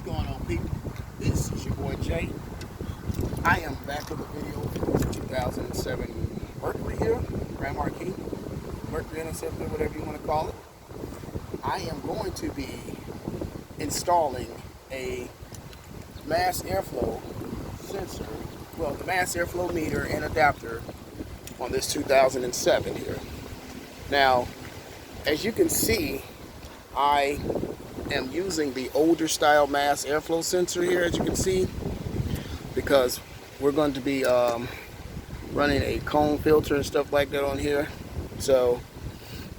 going on, people? This is your boy Jay. I am back with a video for 2007 Mercury here, Grand Marquis, Mercury Interceptor, whatever you want to call it. I am going to be installing a mass airflow sensor, well, the mass airflow meter and adapter on this 2007 here. Now, as you can see, I am using the older style mass airflow sensor here, as you can see, because we're going to be running a cone filter and stuff like that on here. So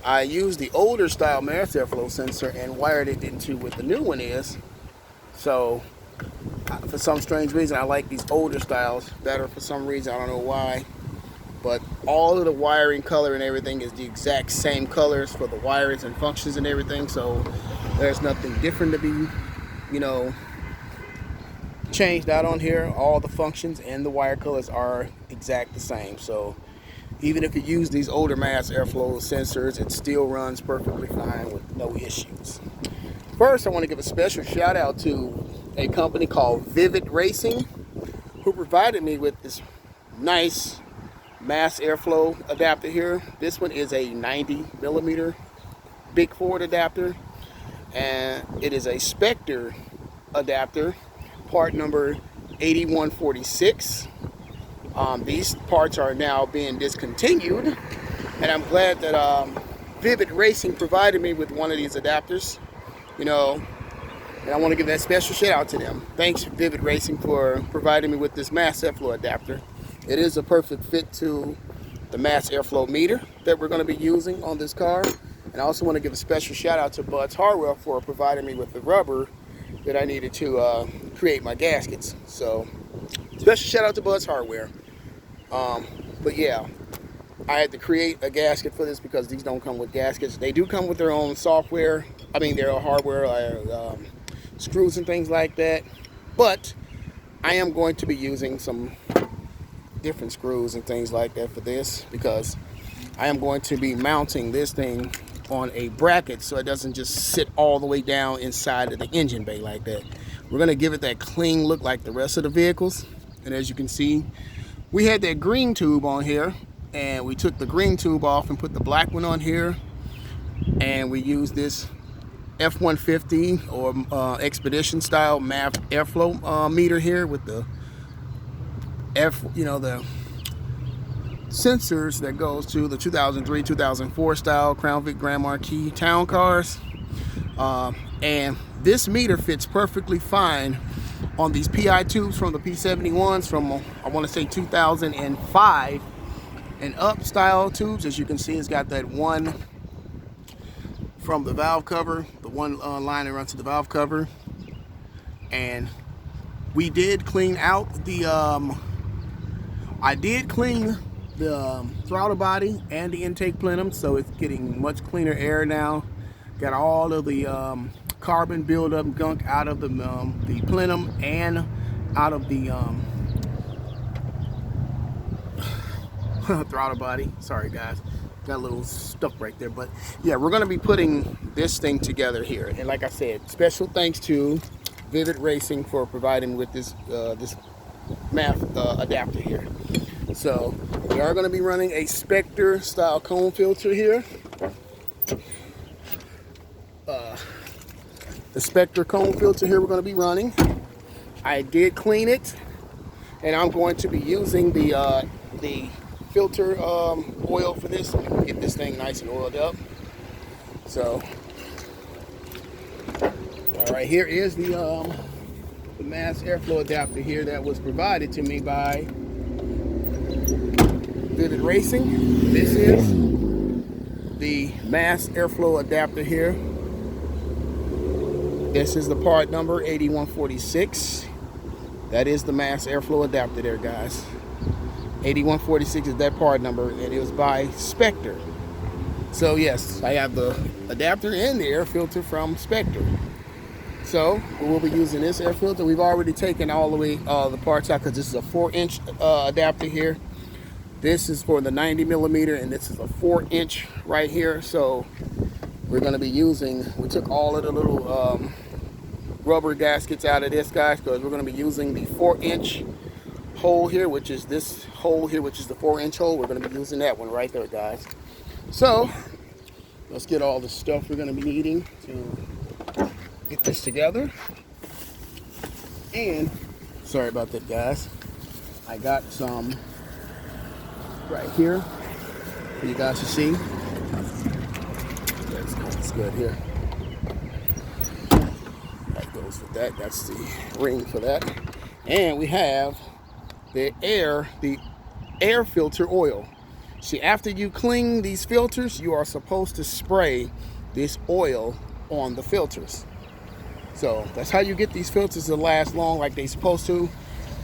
I used the older style mass airflow sensor and wired it into what the new one is. So for some strange reason, I like these older styles better for some reason. I don't know why. But all of the wiring color and everything is the exact same colors for the wires and functions and everything. So there's nothing different to be, changed out on here. All the functions and the wire colors are exact the same. So even if you use these older mass airflow sensors, it still runs perfectly fine with no issues. First, I want to give a special shout out to a company called Vivid Racing, who provided me with this nice mass airflow adapter here. This one is a 90mm big forward adapter, and it is a Spectre adapter, part number 8146. These parts are now being discontinued, and I'm glad that Vivid Racing provided me with one of these adapters, and I want to give that special shout out to them. Thanks, Vivid Racing, for providing me with this mass airflow adapter. It is a perfect fit to the mass airflow meter that we're going to be using on this car. And I also want to give a special shout out to Bud's Hardware for providing me with the rubber that I needed to create my gaskets. So special shout out to Bud's Hardware. But yeah, I had to create a gasket for this because these don't come with gaskets. They do come with their own software. I mean, their own hardware, screws and things like that. But I am going to be using some different screws and things like that for this, because I am going to be mounting this thing on a bracket so it doesn't just sit all the way down inside of the engine bay like that. We're going to give it that clean look like the rest of the vehicles. And as you can see, we had that green tube on here, and we took the green tube off and put the black one on here, and we used this F-150 or Expedition style MAF airflow meter here with the the sensors that goes to the 2003, 2004 style Crown Vic Grand Marquis town cars. And this meter fits perfectly fine on these PI tubes from the P71s from, I want to say 2005 and up style tubes. As you can see, it's got that one from the valve cover, the one line that runs to the valve cover. And we did clean out the I did clean the throttle body and the intake plenum, so it's getting much cleaner air now. Got all of the carbon buildup gunk out of the plenum and out of the throttle body. Sorry guys, got a little stuck right there, but yeah, we're going to be putting this thing together here. And like I said, special thanks to Vivid Racing for providing with this this math adapter here. So we are going to be running a Spectre style cone filter here. The Spectre cone filter here we're going to be running. I did clean it, and I'm going to be using the filter oil for this. Get this thing nice and oiled up. So all right, here is the mass airflow adapter here that was provided to me by Vivid Racing. This is the mass airflow adapter here. This is the part number 8146. That is the mass airflow adapter there, guys. 8146 is that part number, and it was by Spectre. So yes, I have the adapter and the air filter from Spectre. So we will be using this air filter. We've already taken all the way the parts out because this is a 4-inch adapter here. This is for the 90mm, and this is a 4-inch right here. So we're going to be using, we took all of the little rubber gaskets out of this, guys, because we're going to be using the 4-inch hole here, which is this hole here, which is the 4-inch hole. We're going to be using that one right there, guys. So let's get all the stuff we're going to be needing to get this together. And sorry about that, guys. I got some right here for you guys to see. That's good here. That goes with that. That's the ring for that. And we have the air filter oil. See, after you clean these filters, you are supposed to spray this oil on the filters. So that's how you get these filters to last long like they're supposed to.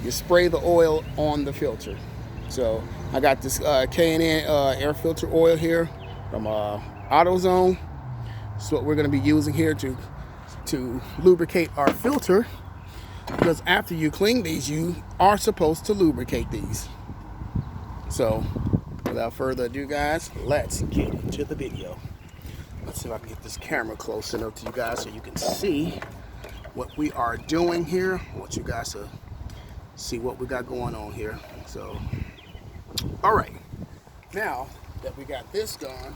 You spray the oil on the filter. So I got this K&N air filter oil here from AutoZone. That's what we're going to be using here to lubricate our filter, because after you clean these, you are supposed to lubricate these. So without further ado, guys, let's get into the video. Let's see if I can get this camera close enough to you guys so you can see what we are doing here. I want you guys to see what we got going on here. So, all right, now that we got this done,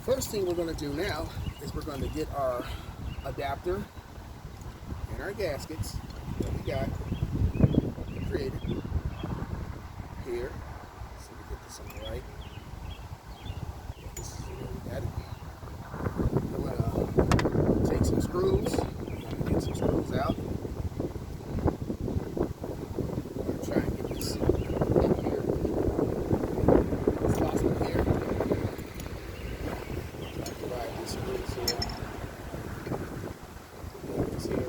first thing we're going to do now is we're going to get our adapter and our gaskets that we got created here. So we get this on right. Yeah, this is where we got it. I'm going to take some screws. I'm going to get some screws out. I'm going to try and get this in here. It's possible here. Provide these screws here. This here.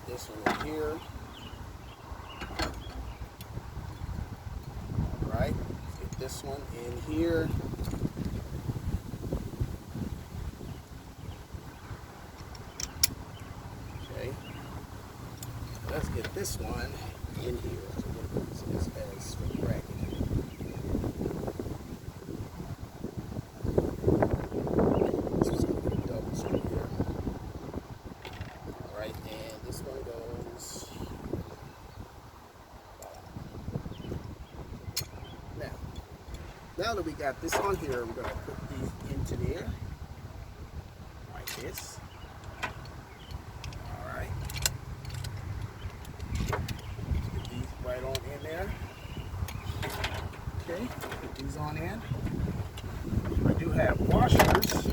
This one in here. All right, let's get this one in here. Okay, let's get this one in here. So we're going to use this as for the bracket. This is going to be a double screw here. All right, and this one goes. Now that we got this on here, we're going to put these into there, like this. All right. Put these right on in there. Okay, put these on in. I do have washers.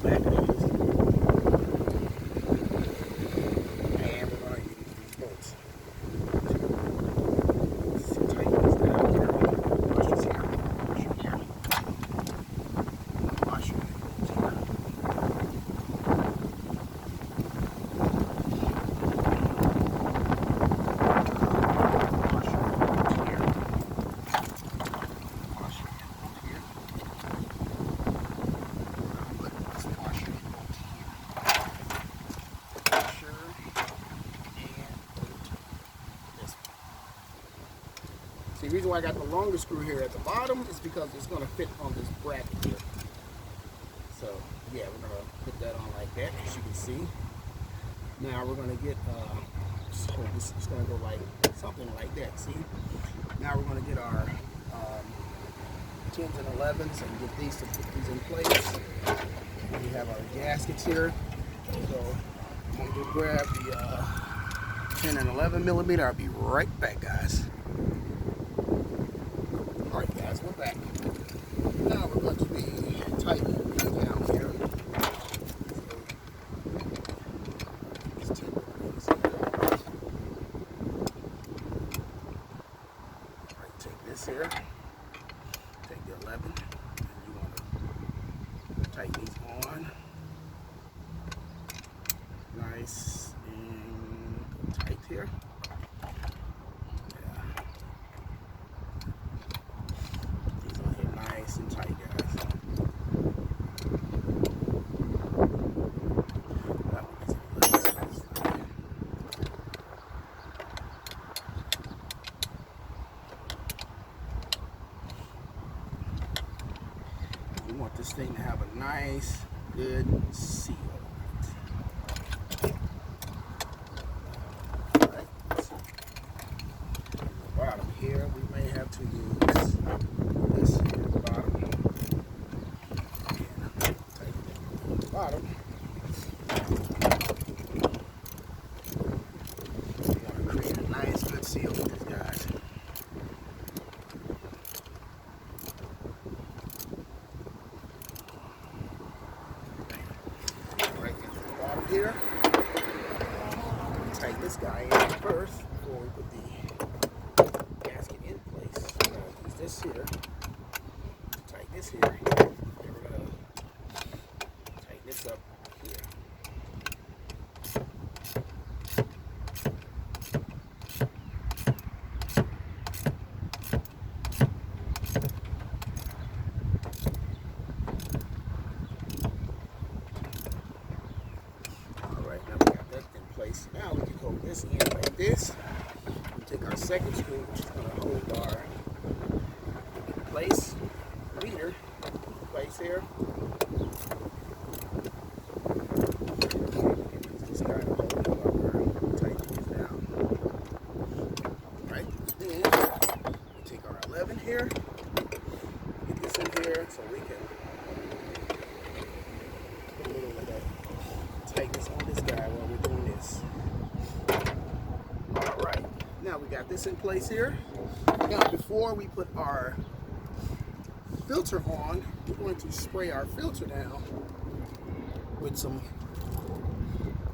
Back of these. And we're going to use these bolts. The reason why I got the longer screw here at the bottom is because it's going to fit on this bracket here. So yeah, we're going to put that on like that, as you can see. Now we're going to get, so this is going to go like something like that, see? Now we're going to get our 10s and 11s and get these to put these in place. We have our gaskets here. So I'm going to go grab the 10 and 11 millimeter. I'll be right back, guys. Alright guys, we're back. Now we're going to be tightening these down here. So, just take these here. Alright, take this here. Take the 11. And you want to tighten these on. Nice and tight here. want this thing to have a nice, good seal. Alright. The bottom here, we may have to use this here at the bottom. And tighten it at the bottom. We want to create a nice, good seal with this, guys. Here. Tighten this guy in first before we put the gasket in place. We're going to use this here. Tighten this here. And we're going to tighten this up here. Now we can hold this in like this. We take our second screw, which is going to hold our place leader in place here. Use this guy to hold it while we're tightening this down. Right? Then we take our 11 here, get this in here so we can put a little of that tightness on this guy while we're doing this. Alright, now we got this in place here. Now before we put our filter on, we're going to spray our filter down with some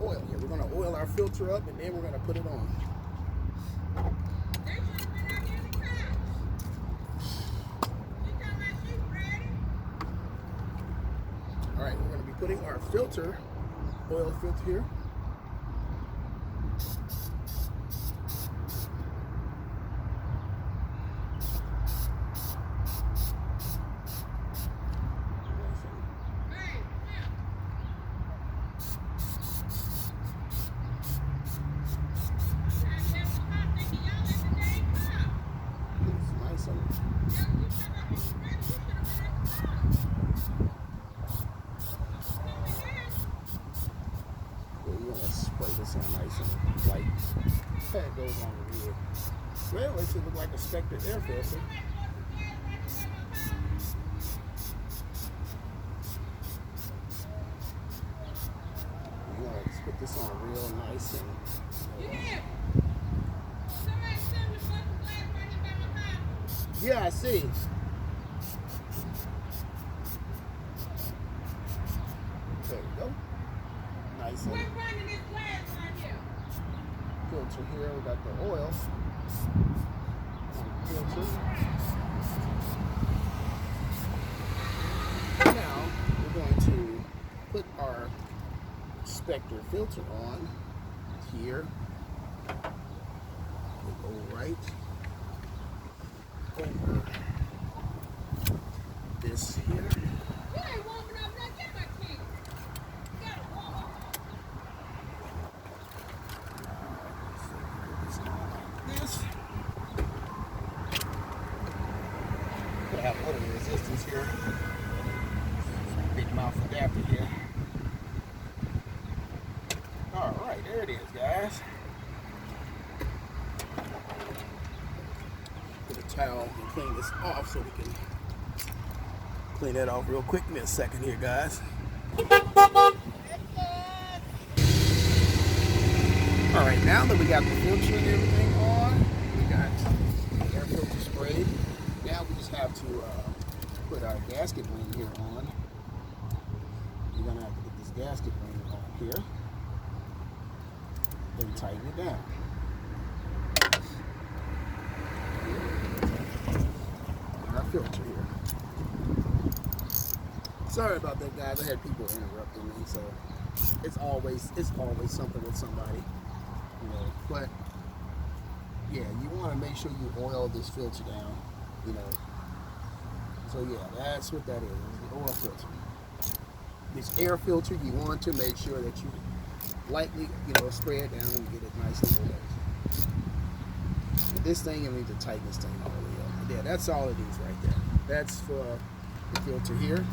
oil here. We're going to oil our filter up and then we're going to put it on. Alright, we're going to be putting our filter, oil filter here. Spray this on nice and light. That goes on the wood. Well, it should look like a Spectre air filter. You want to put this on real nice and. Yeah, I see. There we go. Nice and. Filter here, we got the oil on the filter. Now we're going to put our Spectre filter on here. We'll go right over this here. Have a little resistance here. Big mouth adapter here. Alright, there it is, guys. Put a towel and clean this off so we can clean that off real quick. Give me a second here, guys. Alright, now that we got the filter and everything on, we got the air filter sprayed. Now we just have to put our gasket ring here on. You're going to have to get this gasket ring on here. Then tighten it down. And our filter here. Sorry about that, guys. I had people interrupting me, so it's always something with somebody, you know. But yeah, you want to make sure you oil this filter down. You know, so yeah, that's what that is, the oil filter. This air filter, you want to make sure that you lightly, you know, spray it down and get it nice and oiled. With this thing, you need to tighten this thing all the way up. Yeah, that's all it is right there. That's for the filter here.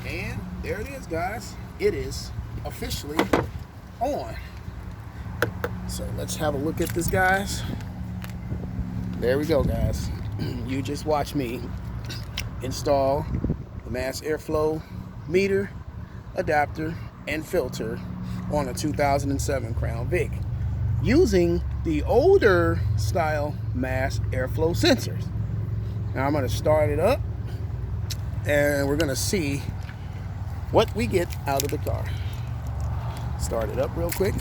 And there it is, guys. It is officially on. So let's have a look at this, guys. There we go, guys. You just watch me install the mass airflow meter, adapter, and filter on a 2007 Crown Vic using the older style mass airflow sensors. Now I'm going to start it up and we're going to see what we get out of the car. Start it up real quick.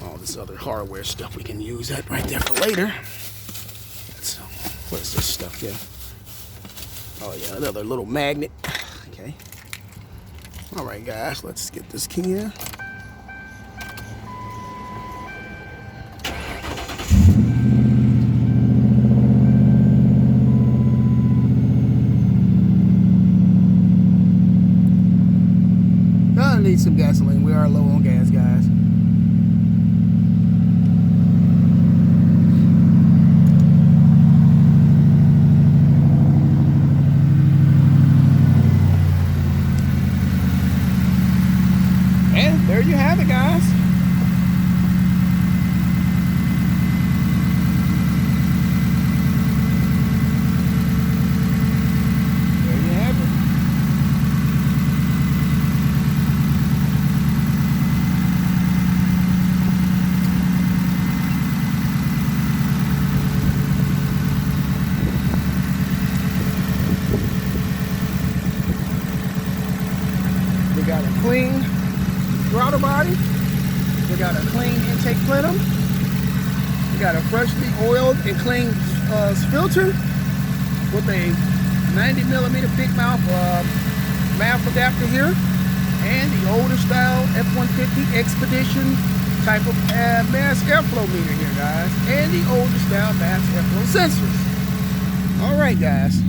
All this other hardware stuff we can use that right there for later. So, what is this stuff here? Oh yeah, another little magnet. Okay. All right, guys, let's get this key in. I need some gasoline. We are low on gas, guys. And there you have it, guys. There you have it. We got a clean throttle body. We got a clean intake plenum. We got a freshly oiled and clean filter with a 90mm big mouth mouth adapter here, and the older style F-150 Expedition type of mass airflow meter here, guys, and the older style mass airflow sensors. All right, guys,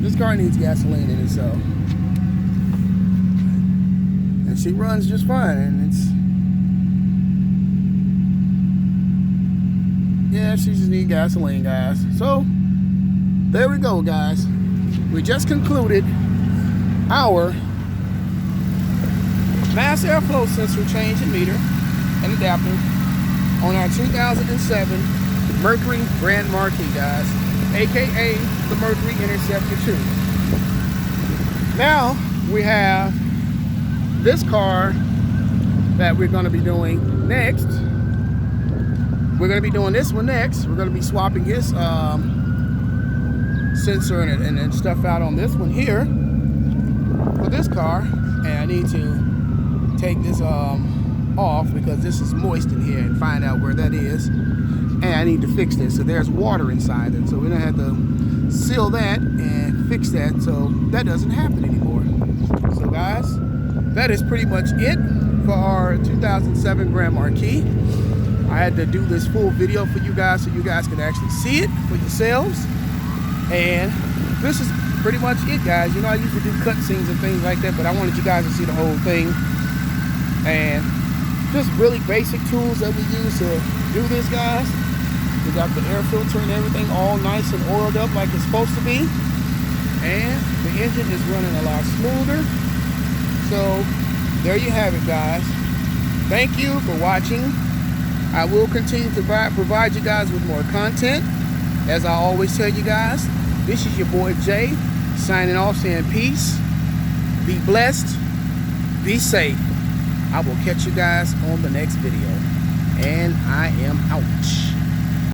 this car needs gasoline in it, so. And she runs just fine, and it's, yeah, she just needs gasoline, guys. So there we go, guys. We just concluded our mass airflow sensor change and meter and adapter on our 2007 Mercury Grand Marquis, guys, aka the Mercury Interceptor 2. Now we have this car that we're going to be doing next. We're going to be doing this one next. We're going to be swapping this sensor and stuff out on this one here for this car. And I need to take this off because this is moist in here and find out where that is. And I need to fix this. So there's water inside it. So we're going to have to seal that and fix that so that doesn't happen anymore. So guys, that is pretty much it for our 2007 Grand Marquis. I had to do this full video for you guys so you guys can actually see it for yourselves. And this is pretty much it, guys. You know, I usually do cutscenes and things like that, but I wanted you guys to see the whole thing. And just really basic tools that we use to do this, guys. We got the air filter and everything all nice and oiled up like it's supposed to be. And the engine is running a lot smoother. So there you have it, guys. Thank you for watching. I will continue to provide you guys with more content. As I always tell you guys, this is your boy Jay signing off, saying peace, be blessed, be safe. I will catch you guys on the next video. And I am out.